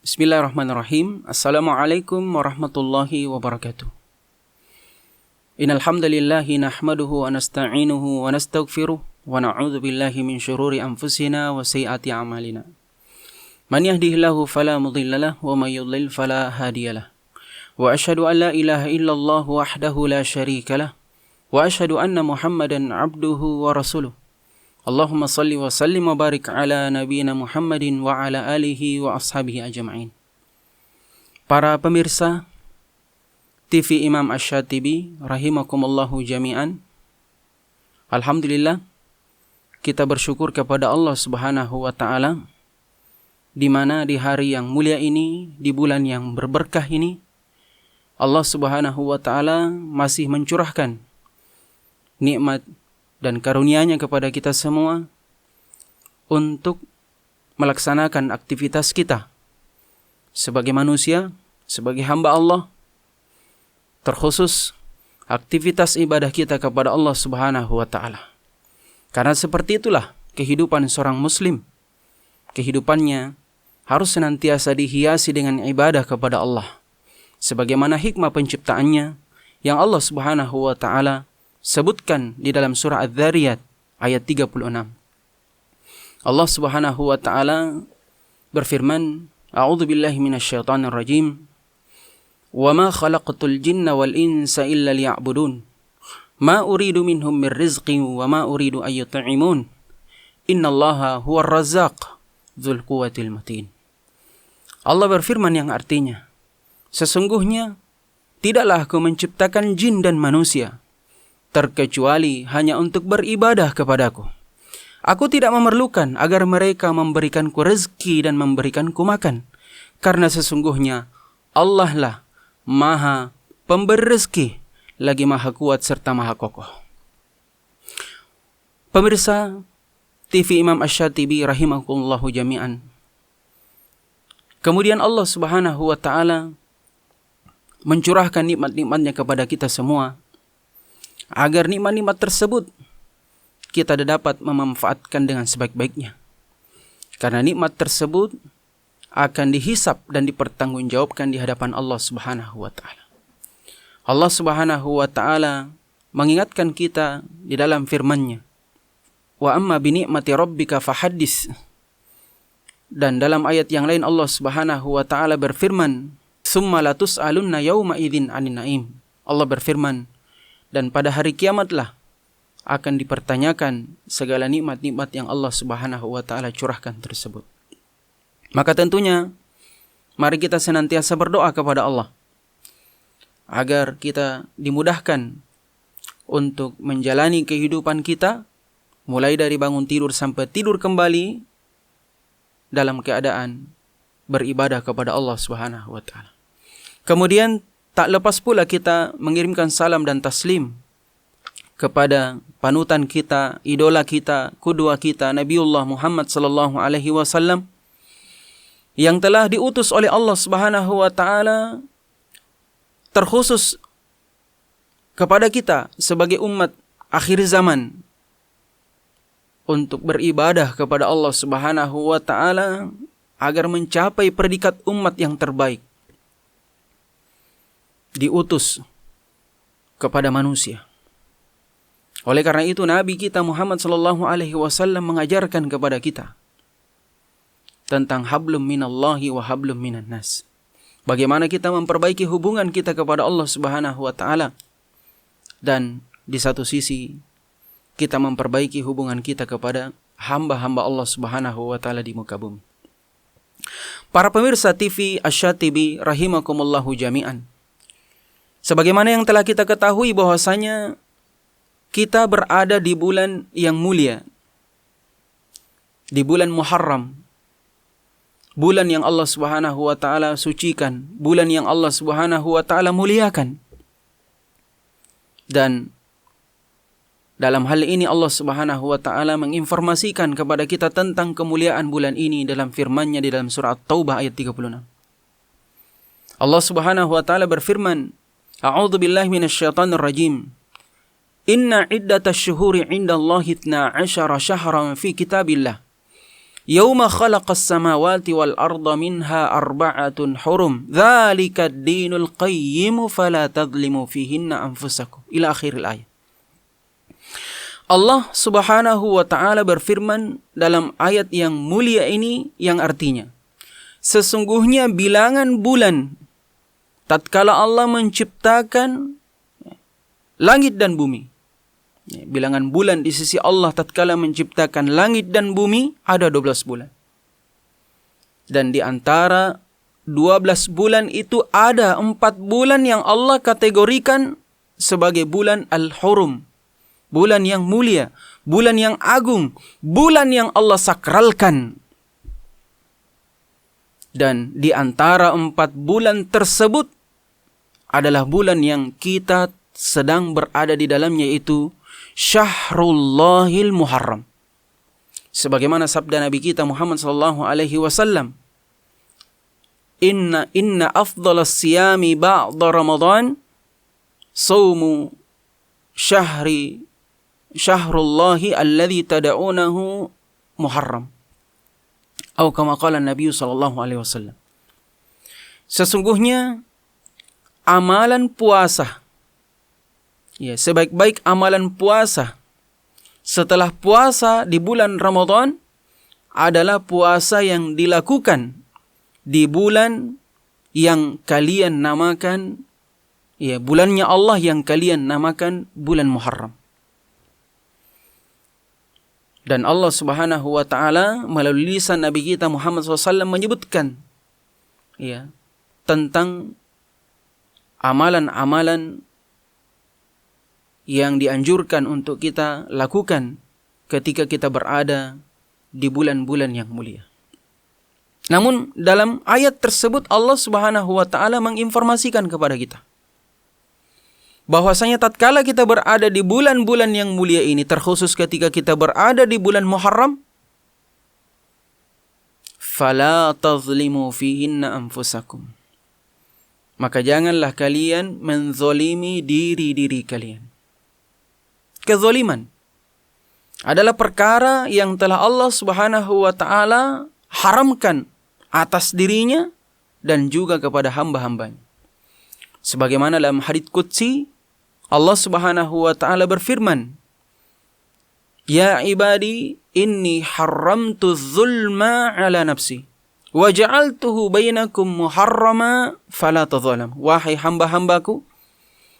Bismillahirrahmanirrahim. Assalamualaikum warahmatullahi wabarakatuh. Innal hamdalillahi nahmaduhu wa nasta'inuhu wa nastaghfiruh wa na'udzu billahi min syururi anfusina wa sayyiati a'malina. Man yahdihillahu fala mudhillalah wa may yudlil fala hadiyalah. Wa asyhadu an la ilaha illallah wahdahu la syarikalah wa asyhadu anna Muhammadan 'abduhu wa rasuluh. Allahumma salli wa sallim wa barik ala nabiyyina Muhammadin wa ala alihi wa ashabihi ajma'in. Para pemirsa TV Imam Asy-Syatibi rahimakumullahu jami'an. Alhamdulillah, kita bersyukur kepada Allah Subhanahu wa taala di mana di hari yang mulia ini, di bulan yang berberkah ini, Allah Subhanahu wa taala masih mencurahkan nikmat dan karunia-Nya kepada kita semua untuk melaksanakan aktivitas kita sebagai manusia, sebagai hamba Allah, terkhusus aktivitas ibadah kita kepada Allah Subhanahu wa taala. Karena seperti itulah kehidupan seorang muslim. Kehidupannya harus senantiasa dihiasi dengan ibadah kepada Allah, sebagaimana hikmah penciptaannya yang Allah Subhanahu wa taala sebutkan di dalam surah Adz-Dzariyat ayat 36. Allah Subhanahu wa taala berfirman, A'udzu billahi minasyaitonir rajim. Wa ma khalaqtul jinna wal insa illa liya'budun. Ma uridu minhum mir rizqin wa ma uridu ay yut'imun. Innallaha huwar razzaq dzul quwwatil matin. Allah berfirman yang artinya, sesungguhnya tidaklah Aku menciptakan jin dan manusia terkecuali hanya untuk beribadah kepadaku. Aku tidak memerlukan agar mereka memberikanku rezeki dan memberikanku makan, karena sesungguhnya Allah lah Maha Pemberi rezeki, lagi Maha Kuat serta Maha Kokoh. Pemirsa TV Imam Asy-Syatibi rahimakumullahu jami'an. Kemudian Allah Subhanahu wa taala mencurahkan nikmat-nikmatnya kepada kita semua, agar nikmat-nikmat tersebut kita dapat memanfaatkan dengan sebaik-baiknya. Karena nikmat tersebut akan dihisap dan dipertanggungjawabkan di hadapan Allah Subhanahu wa taala. Allah Subhanahu wa taala mengingatkan kita di dalam firman-Nya, "Wa amma bi ni'mati rabbika fahaddits." Dan dalam ayat yang lain Allah Subhanahu wa taala berfirman, "Tsumma latus'alunna yauma idzin 'anin na'im." Allah berfirman, dan pada hari kiamatlah akan dipertanyakan segala nikmat-nikmat yang Allah Subhanahu wa taala curahkan tersebut. Maka tentunya mari kita senantiasa berdoa kepada Allah agar kita dimudahkan untuk menjalani kehidupan kita mulai dari bangun tidur sampai tidur kembali dalam keadaan beribadah kepada Allah Subhanahu wa taala. Kemudian tak lepas pula kita mengirimkan salam dan taslim kepada panutan kita, idola kita, qudwah kita, Nabiullah Muhammad sallallahu alaihi wasallam yang telah diutus oleh Allah Subhanahu wa taala terkhusus kepada kita sebagai umat akhir zaman untuk beribadah kepada Allah Subhanahu wa taala agar mencapai predikat umat yang terbaik, diutus kepada manusia. Oleh karena itu Nabi kita Muhammad sallallahu alaihi wasallam mengajarkan kepada kita tentang hablum minallahi wa hablum minan nas. Bagaimana kita memperbaiki hubungan kita kepada Allah Subhanahu wa taala, dan di satu sisi kita memperbaiki hubungan kita kepada hamba-hamba Allah Subhanahu wa taala di muka bumi. Para pemirsa TV Asy-Syatibi rahimakumullahu jami'an. Sebagaimana yang telah kita ketahui bahwasanya kita berada di bulan yang mulia, di bulan Muharram, bulan yang Allah Subhanahu wa taala sucikan, bulan yang Allah Subhanahu wa taala muliakan. Dan dalam hal ini Allah Subhanahu wa taala menginformasikan kepada kita tentang kemuliaan bulan ini dalam firman-Nya di dalam surah At-Taubah ayat 36. Allah Subhanahu wa taala berfirman, A'udzu billahi minasyaitonir rajim. Inna iddatash syuhuri 'indallahi 12 syahran fi kitabillah. Yauma khalaqas samawati wal arda minha arba'atun hurum. Dzalikad dinul qayyim fala tadlimu fihinna anfusakum. Ila akhiril ayat. Allah Subhanahu wa taala berfirman dalam ayat yang mulia ini yang artinya, sesungguhnya bilangan bulan tatkala Allah menciptakan langit dan bumi. Bilangan bulan di sisi Allah tatkala menciptakan langit dan bumi ada 12 bulan. Dan di antara 12 bulan itu ada 4 bulan yang Allah kategorikan sebagai bulan al-hurum. Bulan yang mulia, bulan yang agung, bulan yang Allah sakralkan. Dan di antara 4 bulan tersebut adalah bulan yang kita sedang berada di dalamnya, yaitu Syahrullahil Muharram. Sebagaimana sabda Nabi kita Muhammad sallallahu alaihi wasallam, Inna afdalas siyami ba'da Ramadan saumu syahrullahi alladhi tada'unahu Muharram. Atau kama qala Nabi sallallahu alaihi wasallam. Sesungguhnya amalan puasa, sebaik-baik amalan puasa setelah puasa di bulan Ramadan adalah puasa yang dilakukan di bulan yang kalian namakan, bulannya Allah yang kalian namakan bulan Muharram. Dan Allah Subhanahu wa taala melalui lisan Nabi kita Muhammad SAW menyebutkan tentang amalan-amalan yang dianjurkan untuk kita lakukan ketika kita berada di bulan-bulan yang mulia. Namun dalam ayat tersebut Allah Subhanahu wa taala menginformasikan kepada kita bahwasanya tatkala kita berada di bulan-bulan yang mulia ini, terkhusus ketika kita berada di bulan Muharram, fala tazlimu fihinna anfusakum. Maka janganlah kalian menzolimi diri-diri kalian. Kezoliman adalah perkara yang telah Allah Subhanahu wa taala haramkan atas dirinya dan juga kepada hamba-hambanya. Sebagaimana dalam hadits qudsi Allah Subhanahu wa taala berfirman, Ya ibadi inni haramtu zulma ala nafsi wa ja'altuhu bainakum muharrama fala tadzalam. Wahai hamba-hambaku,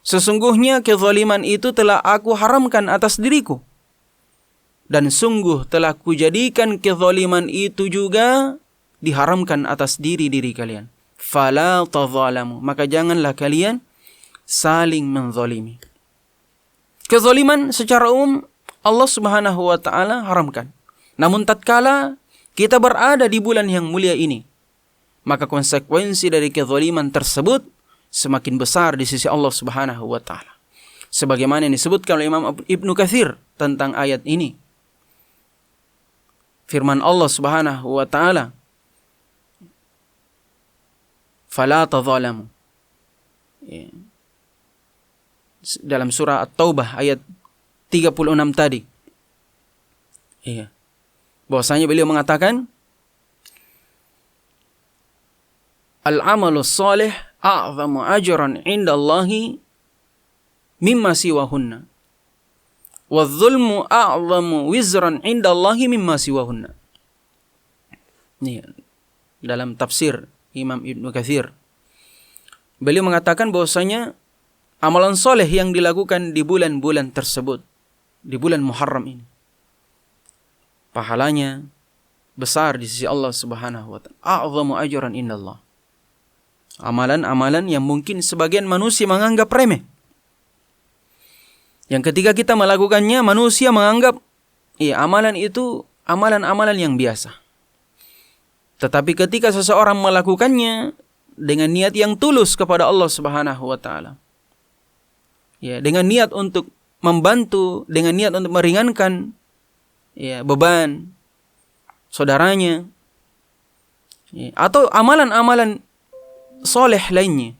sesungguhnya kezaliman itu telah aku haramkan atas diriku, dan sungguh telah kujadikan kezaliman itu juga diharamkan atas diri-diri kalian. Fala tadzalamu, maka janganlah kalian saling menzalimi. Kezaliman secara umum Allah Subhanahu wa taala haramkan. Namun tatkala kita berada di bulan yang mulia ini, maka konsekuensi dari kezaliman tersebut semakin besar di sisi Allah Subhanahu wa taala. Sebagaimana yang disebutkan oleh Imam Ibnu Katsir tentang ayat ini. Firman Allah Subhanahu wa taala, fala tadzalamu. Dalam surah At-Taubah ayat 36 tadi. Bahwasanya beliau mengatakan, Al-amalus salih a'zamu ajran 'inda Allahi mimma siwahunna. Wadh-dhulmu a'zamu wizran 'inda Allahi mimma siwahunna. Dalam tafsir Imam Ibnu Katsir, beliau mengatakan bahwasanya amalan soleh yang dilakukan di bulan-bulan tersebut, di bulan Muharram ini, pahalanya besar di sisi Allah Subhanahu wa taala. A'zamu ajran indallah. Amalan-amalan yang mungkin sebagian manusia menganggap remeh, yang ketika kita melakukannya manusia menganggap amalan itu amalan-amalan yang biasa. Tetapi ketika seseorang melakukannya dengan niat yang tulus kepada Allah Subhanahu wa taala, dengan niat untuk membantu, dengan niat untuk meringankan beban saudaranya, atau amalan-amalan soleh lainnya,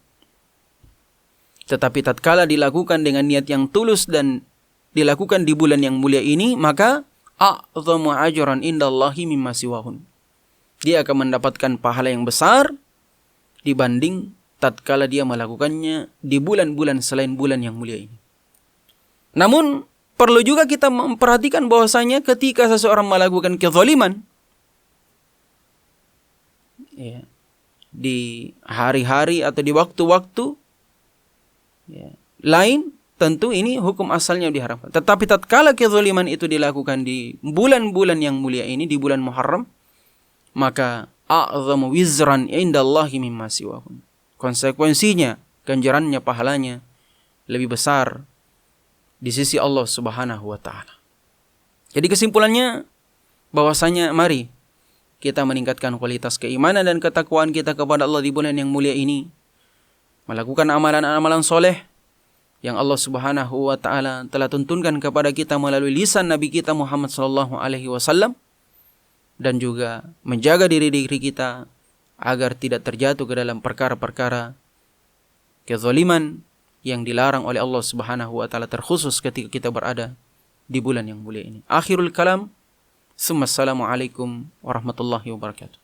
tetapi tatkala dilakukan dengan niat yang tulus dan dilakukan di bulan yang mulia ini, maka a'dhamu ajran indallahi mimma siwahun. Dia akan mendapatkan pahala yang besar dibanding tatkala dia melakukannya di bulan-bulan selain bulan yang mulia ini. Namun perlu juga kita memperhatikan bahwasanya ketika seseorang melakukan kezaliman ya, di hari-hari atau di waktu-waktu ya, lain, tentu ini hukum asalnya diharamkan. Tetapi tatkala kezaliman itu dilakukan di bulan-bulan yang mulia ini, di bulan Muharram, maka a'dhamu wizran indallahi mimma siwahun. Konsekuensinya, ganjarannya, pahalanya lebih besar di sisi Allah Subhanahu wa taala. Jadi kesimpulannya bahwasanya mari kita meningkatkan kualitas keimanan dan ketakwaan kita kepada Allah di bulan yang mulia ini, melakukan amalan-amalan soleh yang Allah Subhanahu wa taala telah tuntunkan kepada kita melalui lisan Nabi kita Muhammad sallallahu alaihi wasallam, dan juga menjaga diri kita agar tidak terjatuh ke dalam perkara-perkara kezaliman yang dilarang oleh Allah Subhanahu wa taala, terkhusus ketika kita berada di bulan yang mulia ini. Akhirul kalam, assalamualaikum warahmatullahi wabarakatuh.